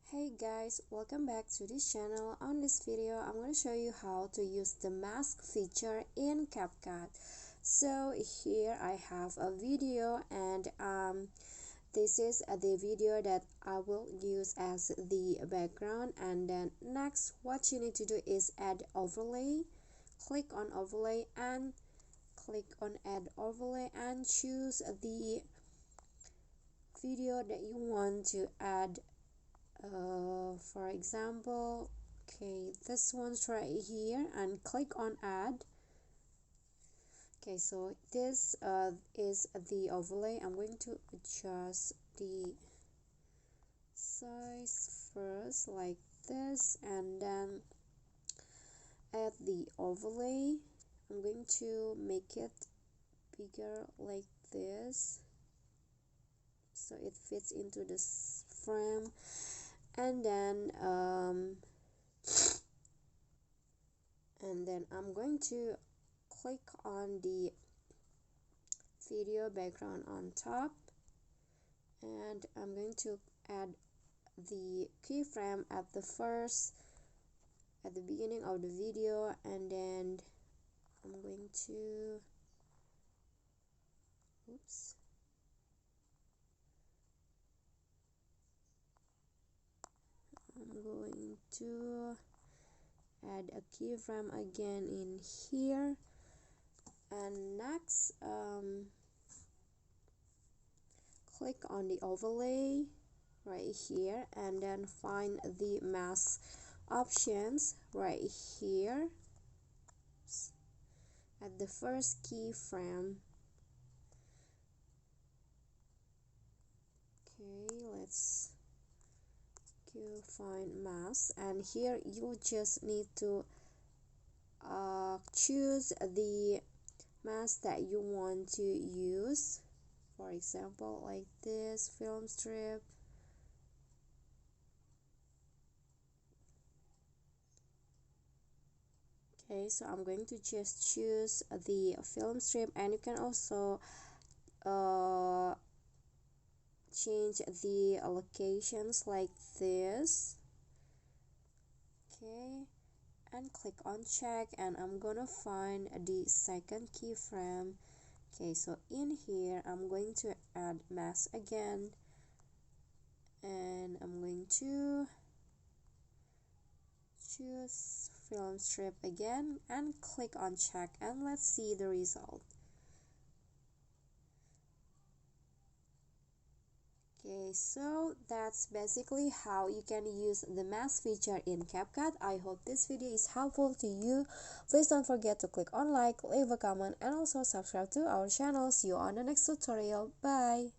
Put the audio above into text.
Hey guys, welcome back to this channel. On this video, I'm going to show you how to use the mask feature in CapCut. So here I have a video and this is the video that I will use as the background, and then next what you need to do is add overlay. Click on overlay and click on add overlay and choose the video that you want to add. For example, okay, this one's right here, and click on add. Okay, so this is the overlay. I'm going to adjust the size first like this, and then add the overlay. I'm going to make it bigger like this so it fits into this frame, and then I'm going to click on the video background on top, and I'm going to add the keyframe at the beginning of the video, and then I'm going to add a keyframe again in here, and next click on the overlay right here, and then find the mask options right here at the first keyframe. Okay, let's go find mask, and here you just need to choose the mask that you want to use. For example, like this film strip. Okay, so I'm going to just choose the film strip, and you can also change the locations like this. Okay, and click on check, and I'm gonna find the second keyframe. Okay, so in here I'm going to add mask again, and I'm going to choose film strip again and click on check, and let's see the result. Okay, so that's basically how you can use the mask feature in CapCut. I hope this video is helpful to you. Please don't forget to click on like, leave a comment, and also subscribe to our channel. See you on the next tutorial. Bye.